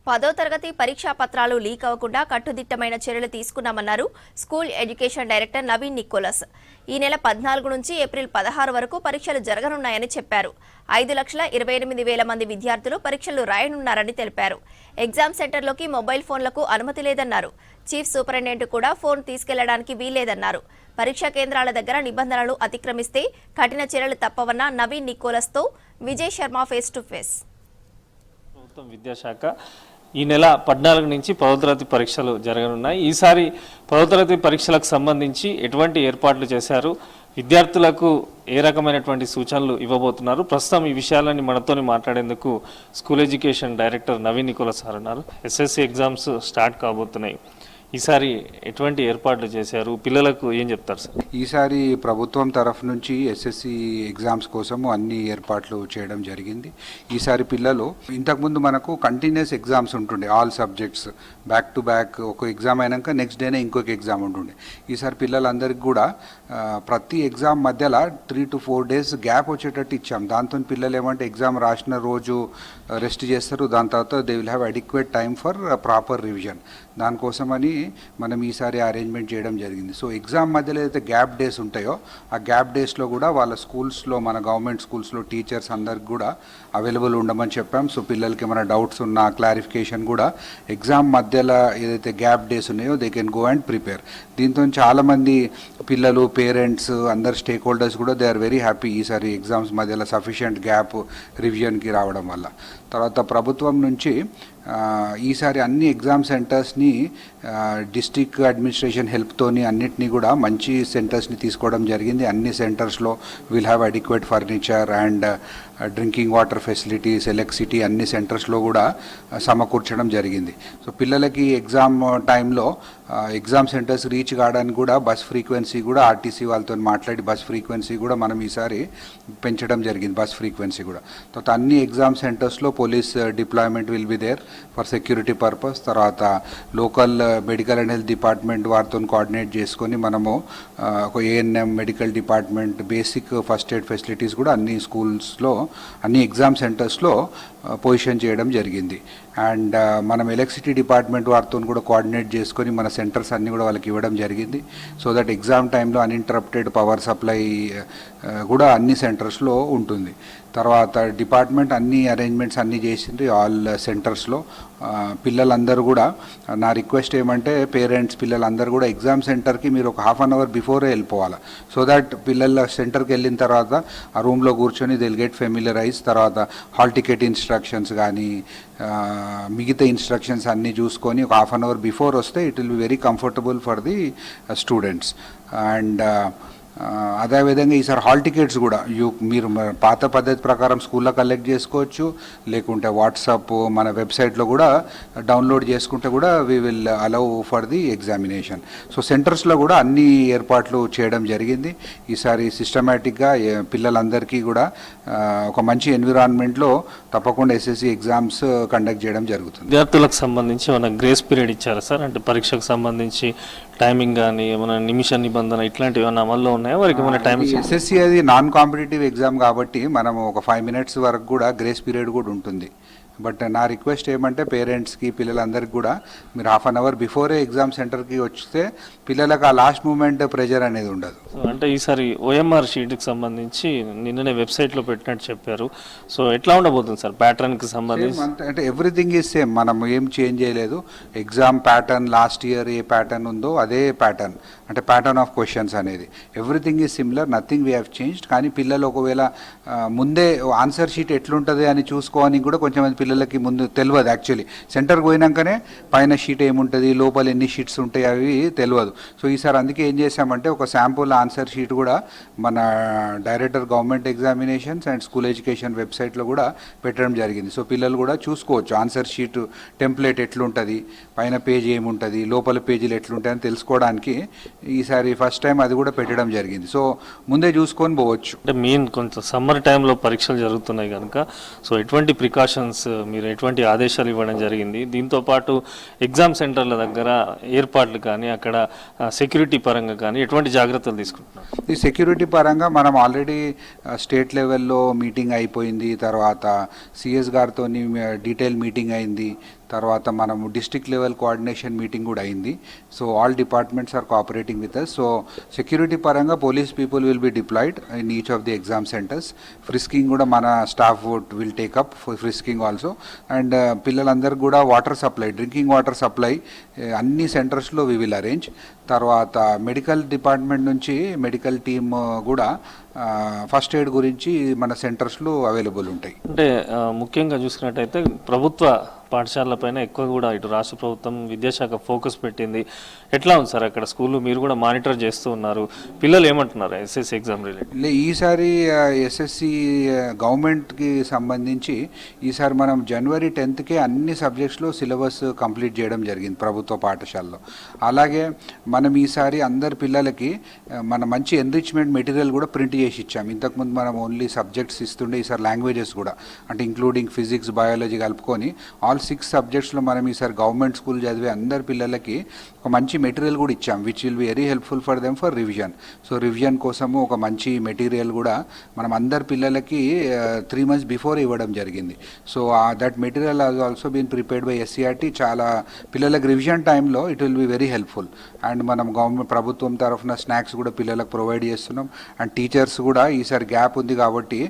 10వ తరగతి పరీక్షా పత్రాలు లీక్ అవ్వకుండా కట్టుదిట్టమైన చర్యలు తీసుకున్నామన్నారు school education director Naveen Nicholas. ఈ నెల 14 నుంచి ఏప్రిల్ 16 వరకు పరీక్షలు జరగనున్నాయని చెప్పారు. 5,28,000 మంది విద్యార్థులు పరీక్షలు రాయనున్నారని తెలిపారు. ఎగ్జామ్ సెంటర్లోకి మొబైల్ ఫోన్లకు అనుమతి లేదన్నారు. చీఫ్ సూపరింటెండెంట్ కూడా ఫోన్ తీసుకెళ్లడానికి వీల్లేదన్నారు. పరీక్షా కేంద్రాల దగ్గర నిబంధనలు అతిక్రమిస్తే కఠిన చర్యలు తప్పవన్న నవీన్ నికోలస్తో Vijay Sharma face to face. విద్యాశాఖ ఈ నెల 14 నుంచి 10వ తరగతి పరీక్షలు జరగనున్నాయి. ఈసారి 10వ తరగతి పరీక్షలకు సంబంధించి ఎటువంటి ఏర్పాట్లు చేశారు, విద్యార్థులకు ఏ రకమైనటువంటి సూచనలు ఇవ్వబోతున్నారు, ప్రస్తుతం ఈ విషయాలన్నీ మనతోని మాట్లాడేందుకు school education director Naveen Nicholas sir ఉన్నారు. ఎస్ఎస్సి ఎగ్జామ్స్ స్టార్ట్ కాబోతున్నాయి. ఈసారి ఎటువంటి ఏర్పాట్లు చేశారు, పిల్లలకు ఏం చెప్తారు సార్? ఈసారి ప్రభుత్వం తరఫు నుంచి ఎస్ఎస్సి ఎగ్జామ్స్ కోసము అన్ని ఏర్పాట్లు చేయడం జరిగింది. ఈసారి పిల్లలు ఇంతకుముందు మనకు కంటిన్యూస్ ఎగ్జామ్స్ ఉంటుండే, all subjects back to back. ఒక ఎగ్జామ్ అయినాక నెక్స్ట్ డేనే ఇంకొక ఎగ్జామ్ ఉంటుండే. ఈసారి పిల్లలందరికీ కూడా ప్రతి ఎగ్జామ్ మధ్యలో 3 to 4 days గ్యాప్ వచ్చేటట్టు ఇచ్చాం. దాంతో పిల్లలు ఏమంటే ఎగ్జామ్ రాసిన రోజు రెస్ట్ చేస్తారు, దాని తర్వాత they will have adequate time for proper revision. దానికోసమని మనం ఈసారి అరేంజ్మెంట్ చేయడం జరిగింది. సో ఎగ్జామ్ మధ్యలో ఏదైతే గ్యాప్ డేస్ ఉంటాయో ఆ గ్యాప్ డేస్లో కూడా వాళ్ళ స్కూల్స్లో, మన గవర్నమెంట్ స్కూల్స్లో టీచర్స్ అందరికి కూడా అవైలబుల్ ఉండమని చెప్పాం. సో పిల్లలకి ఏమైనా డౌట్స్ ఉన్నా క్లారిఫికేషన్ కూడా ఎగ్జామ్ మధ్యలో ఏదైతే గ్యాప్ డేస్ ఉన్నాయో they can go and prepare. దీంతో చాలామంది పిల్లలు, పేరెంట్స్, అందరు స్టేక్ హోల్డర్స్ కూడా దే ఆర్ వెరీ హ్యాపీ ఈసారి ఎగ్జామ్స్ మధ్యలో సఫిషియంట్ గ్యాప్ రివిజన్కి రావడం వల్ల. తర్వాత ప్రభుత్వం నుంచి ఈసారి అన్ని ఎగ్జామ్ సెంటర్స్ని డిస్ట్రిక్ట్ అడ్మినిస్ట్రేషన్ హెల్ప్తోని అన్నిటినీ కూడా మంచి సెంటర్స్ని తీసుకోవడం జరిగింది. అన్ని సెంటర్స్లో will have adequate furniture and drinking water facilities, electricity అన్ని సెంటర్స్లో కూడా సమకూర్చడం జరిగింది. సో పిల్లలకి ఎగ్జామ్ టైంలో ఎగ్జామ్ సెంటర్స్ రీచ్ కావడానికి కూడా బస్ ఫ్రీక్వెన్సీ కూడా ఆర్టీసీ వాళ్ళతో మాట్లాడి బస్ ఫ్రీక్వెన్సీ కూడా మనం ఈసారి పెంచడం జరిగింది, బస్ ఫ్రీక్వెన్సీ కూడా. తర్వాత అన్ని ఎగ్జామ్ సెంటర్స్లో police deployment will be there for security purpose. తర్వాత local medical and health department వారితో కోఆర్డినేట్ చేసుకొని మనము ఒక ANM, medical department, basic first aid facilities కూడా అన్ని స్కూల్స్లో, అన్ని ఎగ్జామ్ సెంటర్స్లో పొజిషన్ చేయడం జరిగింది. అండ్ మనం ఎలక్ట్రిసిటీ డిపార్ట్మెంట్ వారితో కూడా కోఆర్డినేట్ చేసుకొని మన సెంటర్స్ అన్నీ కూడా వాళ్ళకి ఇవ్వడం జరిగింది. సో దట్ ఎగ్జామ్ టైంలో అన్ఇంటరప్టెడ్ పవర్ సప్లై కూడా అన్ని సెంటర్స్లో ఉంటుంది. తర్వాత డిపార్ట్మెంట్ అన్ని అరేంజ్మెంట్స్ అన్నీ చేసింది ఆల్ సెంటర్స్లో. పిల్లలందరూ కూడా, నా రిక్వెస్ట్ ఏమంటే పేరెంట్స్, పిల్లలందరూ కూడా ఎగ్జామ్ సెంటర్కి మీరు ఒక 1/2 hour బిఫోరే వెళ్ళిపోవాలి. సో దట్ పిల్లల సెంటర్కి వెళ్ళిన తర్వాత ఆ రూమ్లో కూర్చొని దిల్ గెట్ ఫెమిలరైజ్. తర్వాత హాల్ టికెట్ ఇన్స్ట్రక్షన్స్ కానీ మిగతా ఇన్స్ట్రక్షన్స్ అన్నీ చూసుకొని ఒక 1/2 hour బిఫోర్ వస్తే it will be very comfortable for the students. And అదేవిధంగా ఈసారి హాల్ టికెట్స్ కూడా మీరు పాత పద్ధతి ప్రకారం స్కూల్లో కలెక్ట్ చేసుకోవచ్చు, లేకుంటే వాట్సాప్ మన వెబ్సైట్లో కూడా డౌన్లోడ్ చేసుకుంటే కూడా we will allow for the examination. So సెంటర్స్లో కూడా అన్ని ఏర్పాట్లు చేయడం జరిగింది. ఈసారి సిస్టమేటిక్గా పిల్లలందరికీ కూడా ఒక మంచి ఎన్విరాన్మెంట్లో తప్పకుండా ఎస్ఎస్సి ఎగ్జామ్స్ కండక్ట్ చేయడం జరుగుతుంది. విద్యార్థులకు సంబంధించి ఏమైనా గ్రేస్ పీరియడ్ ఇచ్చారా సార్? అంటే పరీక్షకు సంబంధించి టైమింగ్ కానీ ఏమైనా నిమిష నిబంధన ఇట్లాంటివి ఏమైనా అమల్లో ఉన్నాయా వారికి? ఏమైనా టైం? ఎస్ఎస్సి అది నాన్ కాంపిటేటివ్ ఎగ్జామ్ కాబట్టి మనం ఒక 5 minutes వరకు కూడా గ్రేస్ పీరియడ్ కూడా ఉంటుంది. బట్ నా రిక్వెస్ట్ ఏమంటే పేరెంట్స్కి, పిల్లలందరికీ కూడా మీరు 1/2 hour బిఫోరే ఎగ్జామ్ సెంటర్కి వస్తే పిల్లలకు ఆ లాస్ట్ మూమెంట్ ప్రెజర్ అనేది ఉండదు. అంటే ఈసారి ఓఎంఆర్ షీట్కి సంబంధించి నిన్ననే వెబ్సైట్లో పెట్టినట్టు చెప్పారు. సో ఎట్లా ఉండబోతుంది సార్ ప్యాటర్న్కి సంబంధించి? అంటే ఎవ్రీథింగ్ ఈజ్ సేమ్, మనం ఏం చేంజ్ చేయలేదు. ఎగ్జామ్ ప్యాటర్న్ లాస్ట్ ఇయర్ ఏ ప్యాటర్న్ ఉందో అదే ప్యాటర్న్, అంటే ప్యాటర్న్ ఆఫ్ క్వశ్చన్స్ అనేది everything is similar, nothing we have changed. కానీ పిల్లలు ఒకవేళ ముందే ఆన్సర్ షీట్ ఎట్లుంటుంది అని చూసుకోవడానికి కూడా కొంచెం పిల్లలకి ముందు తెలియదు. యాక్చువల్లీ సెంటర్కి పోయినాకనే పైన షీట్ ఏముంటుంది, లోపల ఎన్ని షీట్స్ ఉంటాయి అవి తెలియదు. సో ఈసారి అందుకే ఏం చేశామంటే ఒక శాంపుల్ ఆన్సర్ షీట్ కూడా మన director government examinations and school education వెబ్సైట్లో కూడా పెట్టడం జరిగింది. సో పిల్లలు కూడా చూసుకోవచ్చు ఆన్సర్ షీట్ టెంప్లెట్ ఎట్లుంటుంది, పైన పేజ్ ఏముంటుంది, లోపల పేజీలు ఎట్లుంటాయని తెలుసుకోవడానికి ఈసారి ఫస్ట్ టైం అది కూడా పెట్టడం జరిగింది. సో ముందే చూసుకొని పోవచ్చు. అంటే మెయిన్ కొంచెం సమ్మర్ టైంలో పరీక్షలు జరుగుతున్నాయి కనుక సో ఎటువంటి ప్రికాషన్స్ మీరు ఎటువంటి ఆదేశాలు ఇవ్వడం జరిగింది? దీంతోపాటు ఎగ్జామ్ సెంటర్ల దగ్గర ఏర్పాట్లు కానీ అక్కడ సెక్యూరిటీ పరంగా కానీ ఎటువంటి జాగ్రత్తలు తీసుకుంటారు? తీసుకుంటున్నారు? ఈ సెక్యూరిటీ పరంగా మనం ఆల్రెడీ స్టేట్ లెవెల్లో మీటింగ్ అయిపోయింది, తర్వాత సిఎస్ గారితో డీటెయిల్ మీటింగ్ అయింది, తర్వాత మనము డిస్ట్రిక్ట్ లెవెల్ కోఆర్డినేషన్ మీటింగ్ కూడా అయింది. So all departments are cooperating with us. So security పరంగా police people will be deployed in each of the exam centres. Frisking కూడా మన staff will take up frisking also. And పిల్లలందరికీ కూడా water supply, drinking water supply అన్ని సెంటర్స్లో we will arrange. తర్వాత medical department నుంచి medical team కూడా ఫస్ట్ ఎయిడ్ గురించి మన సెంటర్స్లో అవైలబుల్ ఉంటాయి. అంటే ముఖ్యంగా చూసుకున్నట్టయితే ప్రభుత్వ పాఠశాలపైన ఎక్కువ కూడా ఇటు రాష్ట్ర ప్రభుత్వం విద్యాశాఖ ఫోకస్ పెట్టింది. ఎట్లా ఉంది సార్ అక్కడ స్కూల్? మీరు కూడా మానిటర్ చేస్తూ ఉన్నారు. పిల్లలు ఏమంటున్నారు ఎస్ఎస్సి ఎగ్జామ్ రిలేటెడ్? ఈసారి ఎస్ఎస్సి గవర్నమెంట్కి సంబంధించి ఈసారి మనం జనవరి 10కే అన్ని సబ్జెక్ట్స్లో సిలబస్ కంప్లీట్ చేయడం జరిగింది ప్రభుత్వ పాఠశాలలో. అలాగే మనం ఈసారి అందరి పిల్లలకి మన మంచి ఎన్రిచ్మెంట్ మెటీరియల్ కూడా ప్రింట్ చేసి ఇచ్చాం. ఇంతకుముందు మనం ఓన్లీ సబ్జెక్ట్స్ ఇస్తుండే, ఈసారి లాంగ్వేజెస్ కూడా, అంటే ఇంక్లూడింగ్ ఫిజిక్స్, బయాలజీ కలుపుకొని ఆల్ 6 సబ్జెక్ట్స్లో మనం ఈసారి గవర్నమెంట్ స్కూల్ చదివే అందరి పిల్లలకి ఒక మంచి మెటీరియల్ కూడా ఇచ్చాం, which will be very helpful for them for revision. So revision కోసము ఒక మంచి మెటీరియల్ కూడా మనం అందరి పిల్లలకి 3 months బిఫోర్ ఇవ్వడం జరిగింది. So that material has also been prepared by SCERT. చాలా పిల్లలకు రివిజన్ టైంలో it will be very helpful. And మనం గవర్నమెంట్ ప్రభుత్వం తరఫున స్నాక్స్ కూడా పిల్లలకు ప్రొవైడ్ చేస్తున్నాం. అండ్ టీచర్స్ కూడా ఈసారి గ్యాప్ ఉంది కాబట్టి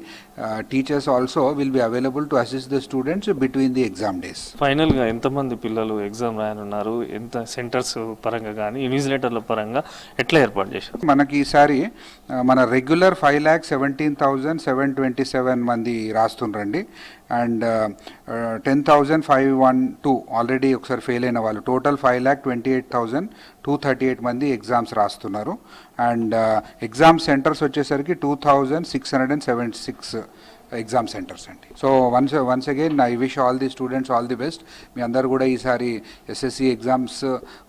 teachers also will be available to assist the students between the exam days. ఫైనల్గా ఎంతమంది పిల్లలు ఎగ్జామ్ రాయనున్నారు? ఎంత సెంటర్స్ పరంగా కానీ ఇన్విజిలేటర్ల పరంగా ఎట్లా ఏర్పాటు చేశారు? మనకి ఈసారి మన రెగ్యులర్ 5,17,727 మంది రాస్తుండ్రండి. అండ్ 10,512 ఆల్రెడీ ఒకసారి ఫెయిల్ అయిన వాళ్ళు. టోటల్ 5,28,238 మంది ఎగ్జామ్స్ రాస్తున్నారు. అండ్ ఎగ్జామ్ సెంటర్స్ వచ్చేసరికి 2,676 ఎగ్జామ్ సెంటర్స్ అండి. So once again I wish all the students all the best. మీ అందరు కూడా ఈసారి ఎస్ఎస్సి ఎగ్జామ్స్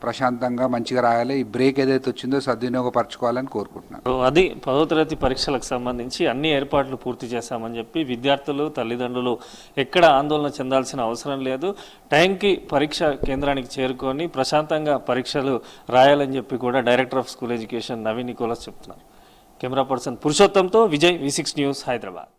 ప్రశాంతంగా మంచిగా రాయాలి. ఈ బ్రేక్ ఏదైతే వచ్చిందో సద్వినియోగపరచుకోవాలని కోరుకుంటున్నాను. అది 10వ తరగతి పరీక్షలకు సంబంధించి అన్ని ఏర్పాట్లు పూర్తి చేశామని చెప్పి విద్యార్థులు, తల్లిదండ్రులు ఎక్కడ ఆందోళన చెందాల్సిన అవసరం లేదు. టైంకి పరీక్ష కేంద్రానికి చేరుకొని ప్రశాంతంగా పరీక్షలు రాయాలని చెప్పి కూడా director of school education Naveen Nicholas చెప్తున్నారు. కెమెరా పర్సన్ పురుషోత్తంతో విజయ్, V6 న్యూస్, హైదరాబాద్.